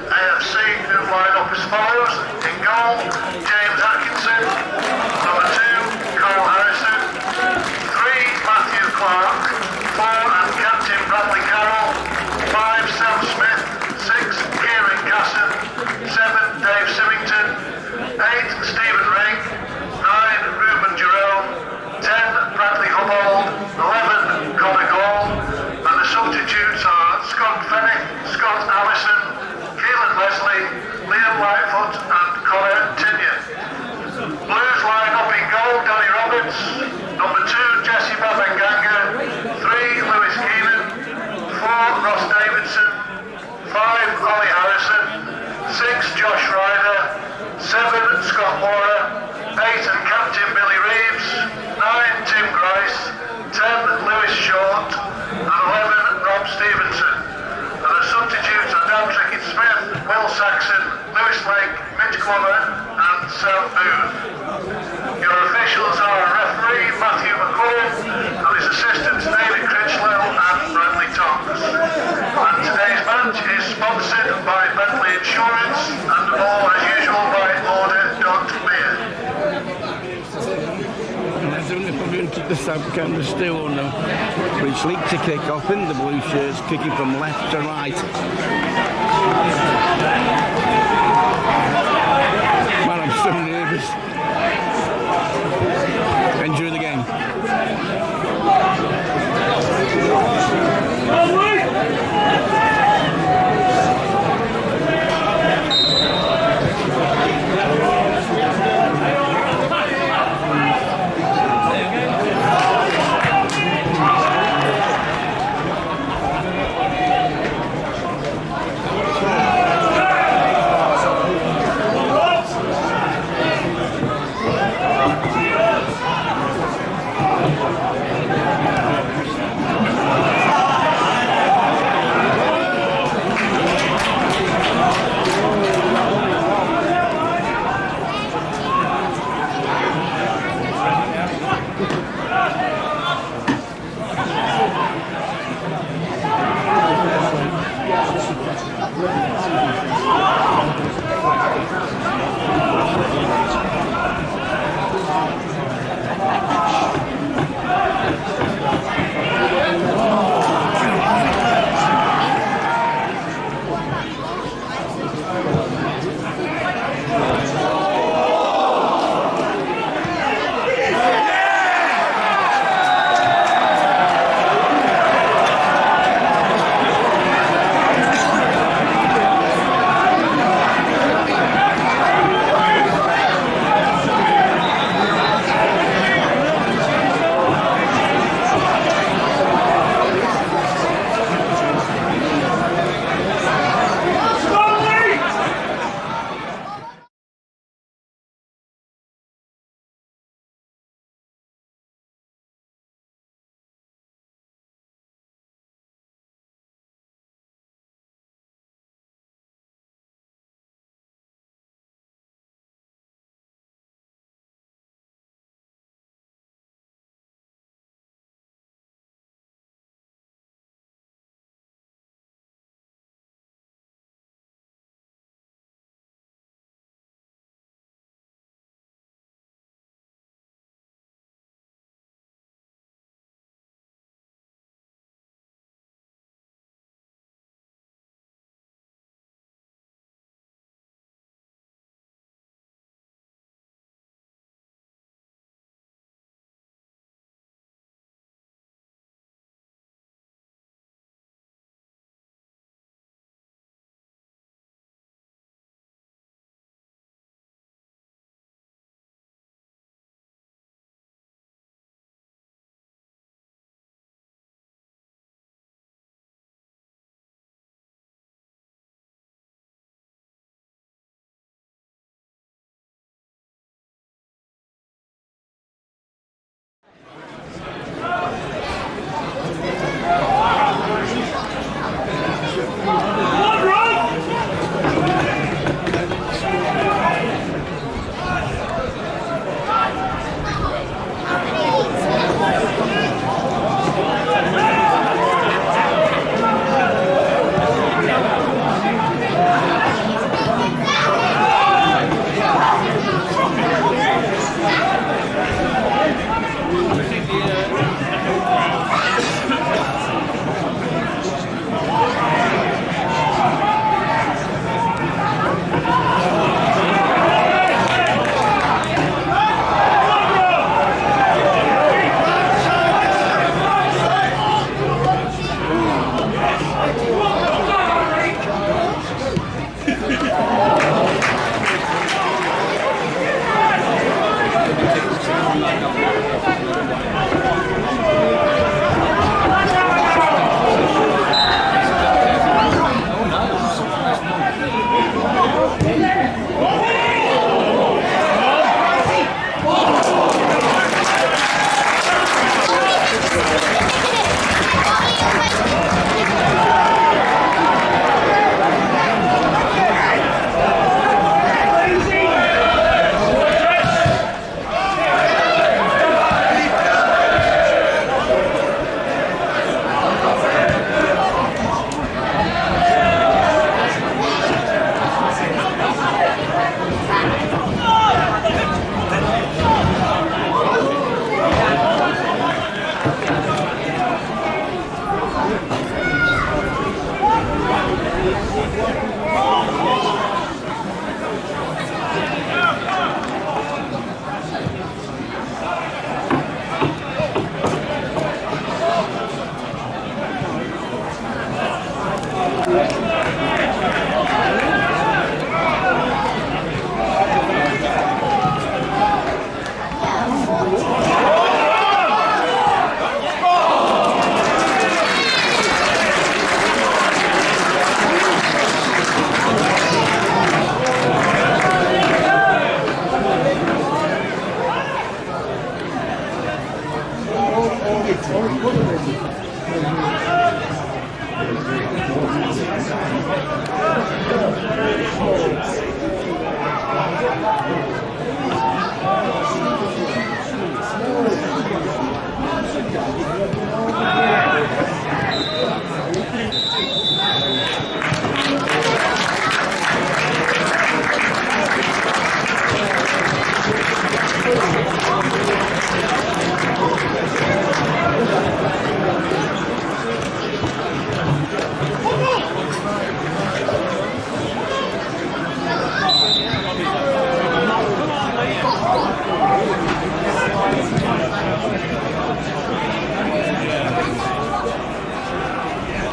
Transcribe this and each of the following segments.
AFC, who line up as follows. In goal, James Atkinson. Number 2, Cole Harrison. 3, Matthew Clark. 4, and Captain Bradley Carroll. 5, Sam Smith. 6, Kieran Gasson. 7, Dave Symington. 8, Stephen Rake. 9, Ruben Jerome. 10, Bradley Hubbold. 11, Connor Gall. And the substitutes are Scott Fennick, Scott Allison, Keelan Leslie, Liam Lightfoot and Connor Tinian. Blues line up in goal, Danny Roberts. Number 2, Jesse Babanganga. 3, Lewis Keenan. 4, Ross Davidson. 5, Ollie Harrison. 6, Josh Ryder. 7, Scott Mora. 8, and Captain Billy Reeves. 9, Tim Grice. 10, Lewis Short. And 11, Rob Stevenson. And the substitutes are Dan Trickett-Smith, Will Saxon, Lewis Lake, Mitch Glover and Sam Booth. Your officials are referee Matthew McCullough and his assistants David Critchlow and Bradley Tonks. And today's match is sponsored by Bentley Insurance and all as usual by Order.Beer. Probably going to keep the sub camera still on them. But it's Leek to kick off in the blue shirts, kicking from left to right. Man, I'm so nervous. Enjoy the game.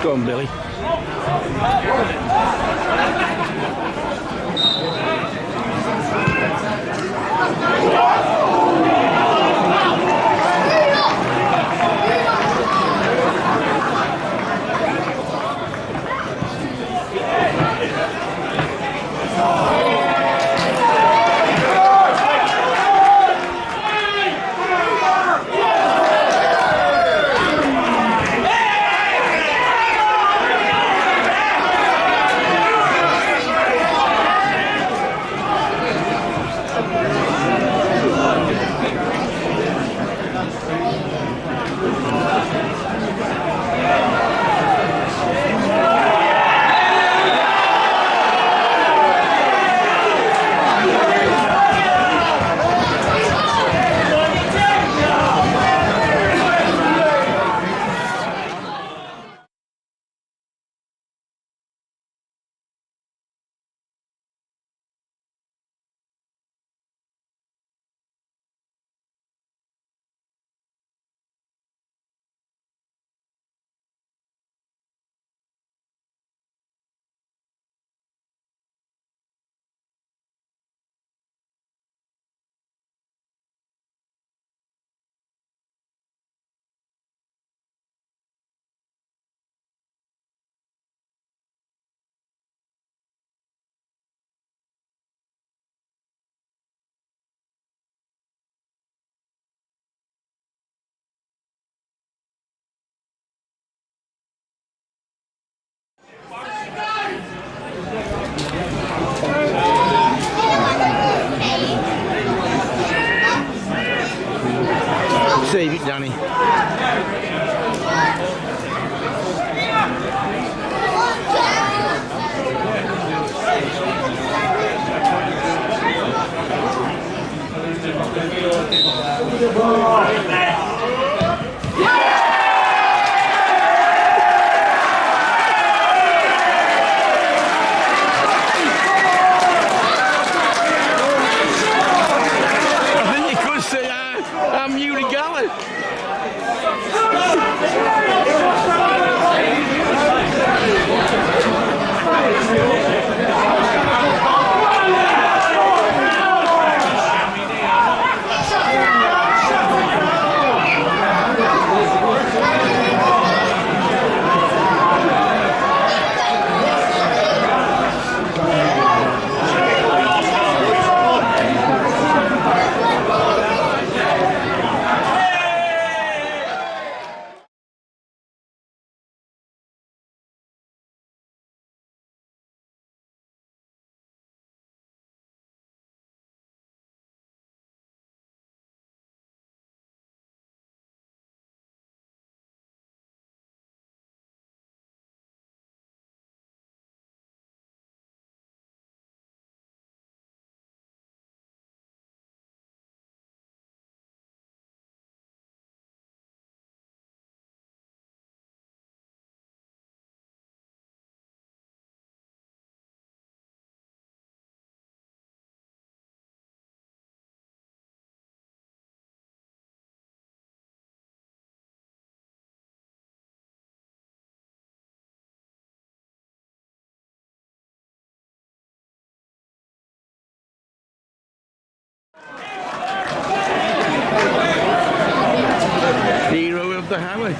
Go on, Billy. Save it, Danny. I think you could say I'm Yuri Gallagher. Mr. Howard.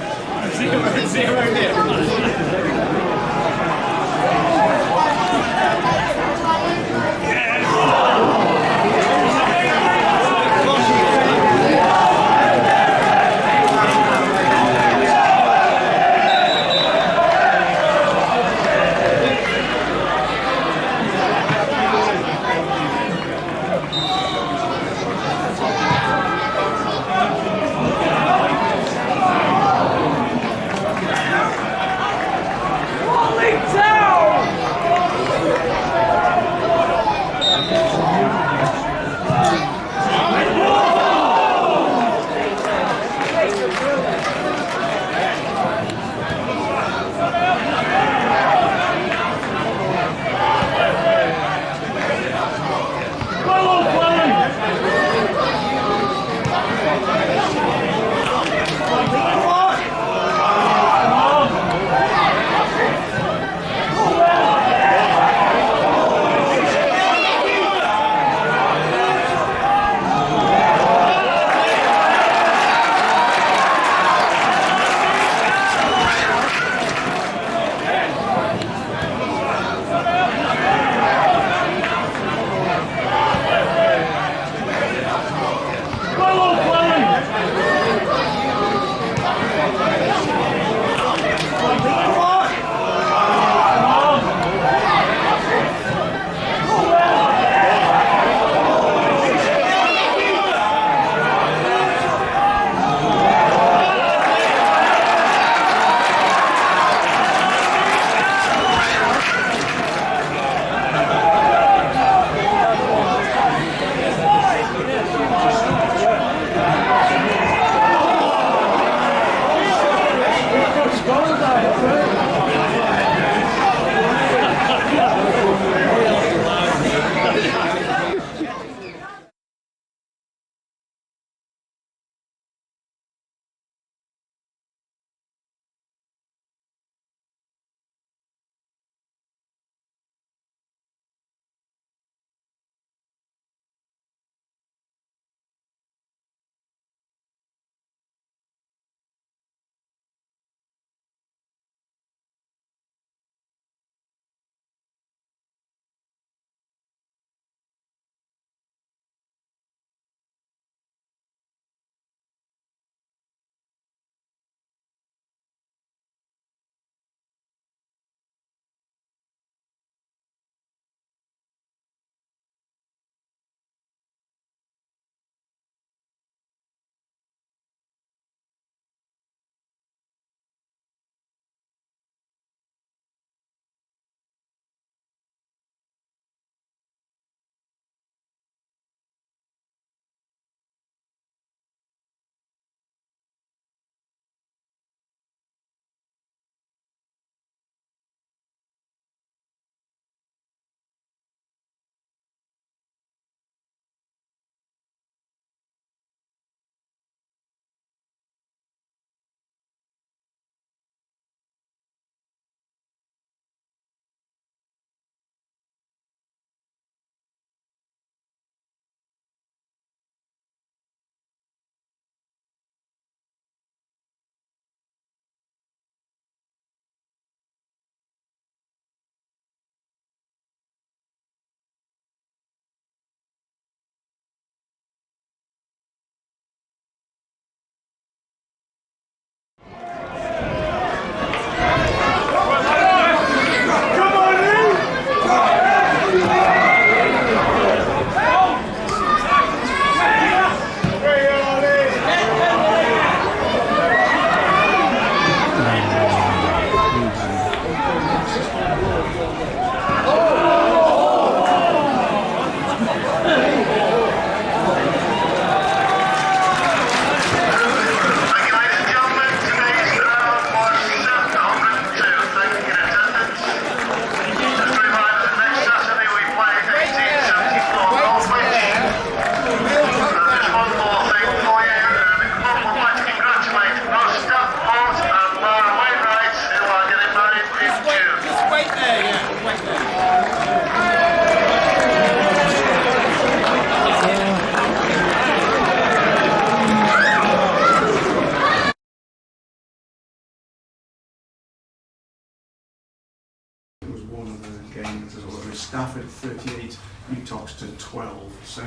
one of the games as well. Stafford 38, Newtoxton 12. So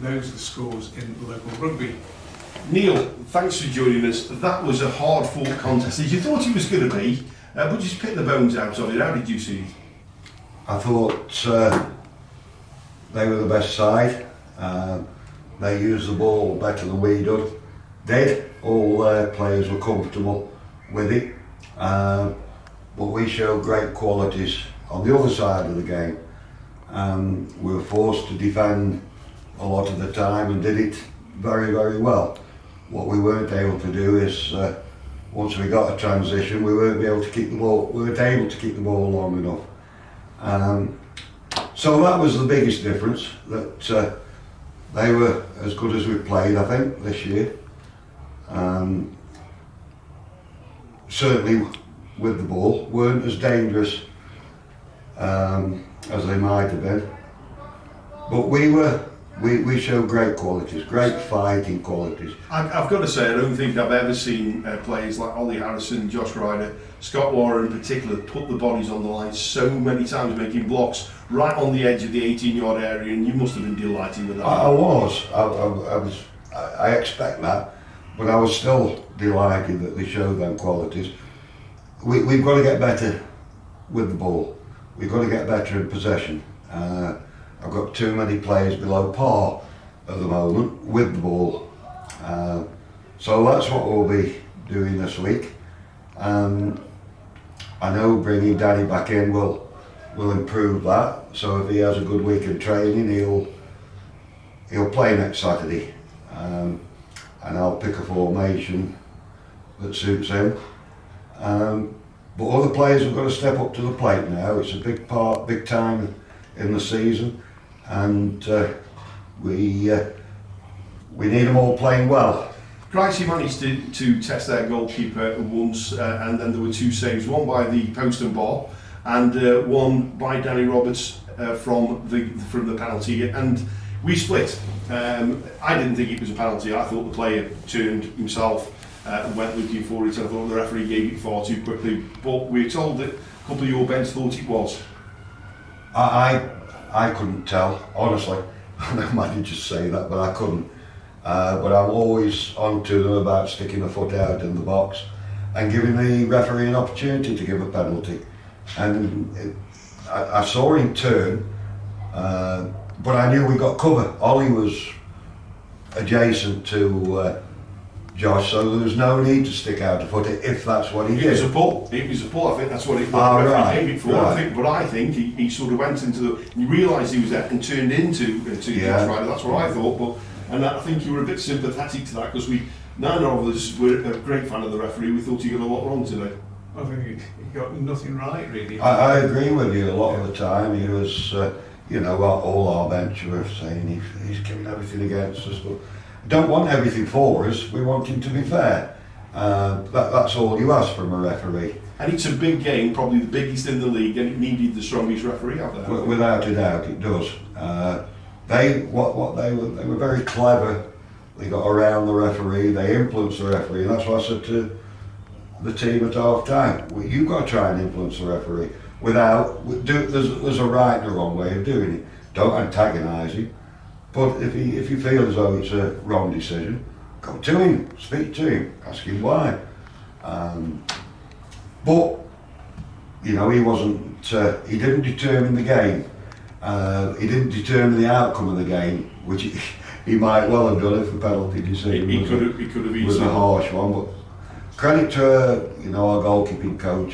those are the scores in local rugby. Neil, thanks for joining us. That was a hard-fought contest, as you thought it was going to be, but just pick the bones out of it. How did you see it? I thought they were the best side. They used the ball better than we did. All their players were comfortable with it. But we showed great qualities on the other side of the game. We were forced to defend a lot of the time and did it very, very well. What we weren't able to do is, once we got a transition, we weren't able to keep the ball long enough. So that was the biggest difference, that they were as good as we played, I think, this year. Certainly with the ball, weren't as dangerous as they might have been. But we showed great qualities, great fighting qualities. I've got to say, I don't think I've ever seen players like Ollie Harrison, Josh Ryder, Scott Warren in particular, put the bodies on the line so many times, making blocks right on the edge of the 18-yard area, and you must have been delighted with that. I expect that, but I was still delighted that they showed them qualities. We've got to get better with the ball. We've got to get better in possession. I've got too many players below par at the moment with the ball. So that's what we'll be doing this week. I know bringing Danny back in will improve that. So if he has a good week of training, he'll play next Saturday. And I'll pick a formation that suits him. But other players have got to step up to the plate now. It's a big time in the season, and we need them all playing well. Gracie managed to test their goalkeeper once, and then there were two saves, one by the post and bar, and one by Danny Roberts from the penalty, and we split. I didn't think it was a penalty. I thought the player turned himself and went looking for it. I thought the referee gave it far too quickly, but we were told that a couple of your bench thought it was. I couldn't tell, honestly. I might just say that, but I couldn't. But I'm always on to them about sticking a foot out in the box and giving the referee an opportunity to give a penalty. And I saw him turn, but I knew we got cover. Ollie was adjacent to Josh, so there was no need to stick out a foot if that's what he did. It was a pull. I think that's what it Right, gave it for. right. I think he sort of went into he realised he was there and turned into Josh Ryder. That's what I thought. And I think you were a bit sympathetic to that, because none of us were a great fan of the referee. We thought he got a lot wrong today. I think he got nothing right, really. I agree with you a lot of the time. He was, all our bench were saying he's giving everything against us, but don't want everything for us. We want him to be fair. That's all you ask from a referee. And it's a big game, probably the biggest in the league, and it needed the strongest referee out there. Without a doubt, it does. They were very clever. They got around the referee. They influenced the referee, and that's what I said to the team at half time. You've got to try and influence the referee. There's a right and a wrong way of doing it. Don't antagonise him. But if you feel as though it's a wrong decision, go to him, speak to him, ask him why. But he wasn't. He didn't determine the game. He didn't determine the outcome of the game, which he might well have done if the penalty decision was a harsh one. But credit to our goalkeeping coach.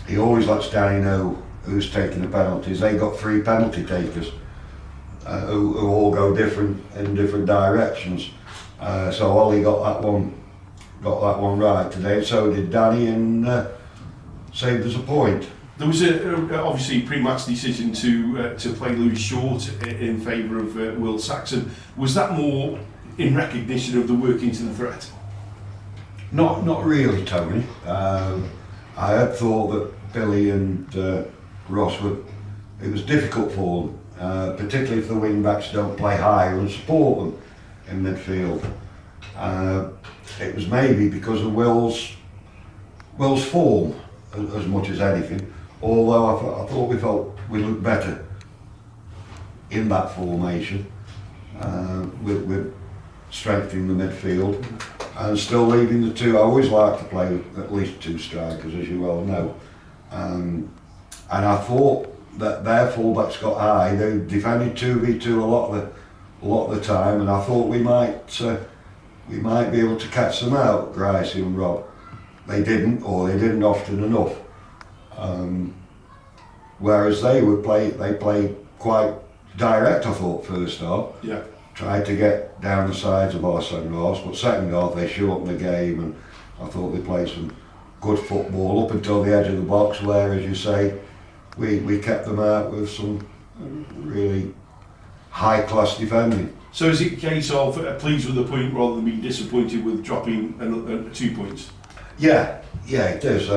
He always lets Danny know who's taking the penalties. They got 3 penalty takers who all go in different directions. So Ollie got that one right today. So did Danny, and saved us a point. There was obviously a pre-match decision to play Lewis Short in favour of Will Saxon. Was that more in recognition of the Workington threat? Not really, Tony. I had thought that Billy and Ross it was difficult for them, particularly if the wing backs don't play higher and support them in midfield. It was maybe because of Will's form as much as anything. although I thought we looked better in that formation, with strengthening the midfield and still leaving the two. I always like to play with at least two strikers, as you well know, and I thought that their fullbacks got high. They defended 2v2 a lot of the time, and I thought we might be able to catch them out, Gracie and Rob. They didn't, or they didn't often enough. Whereas they played quite direct, I thought, first half. Yeah. Tried to get down the sides of our centre halves, but second half they shortened the game, and I thought they played some good football up until the edge of the box, where, as you say, we kept them out with some really high-class defending. So is it a case of pleased with the point rather than being disappointed with dropping 2 points? Yeah, it is.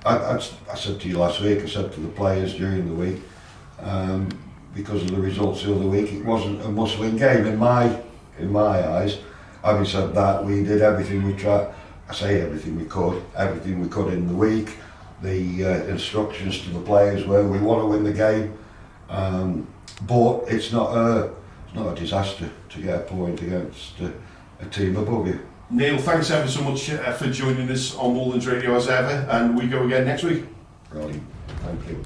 I said to you last week, I said to the players during the week, because of the results the other week, it wasn't a must-win game in my eyes. Having said that, we did everything we tried. I say everything we could in the week. The instructions to the players were, we want to win the game, but it's not a disaster to get a point against a team above you. Neil, thanks ever so much for joining us on Moorlands Radio as ever, and we go again next week. Brilliant, thank you.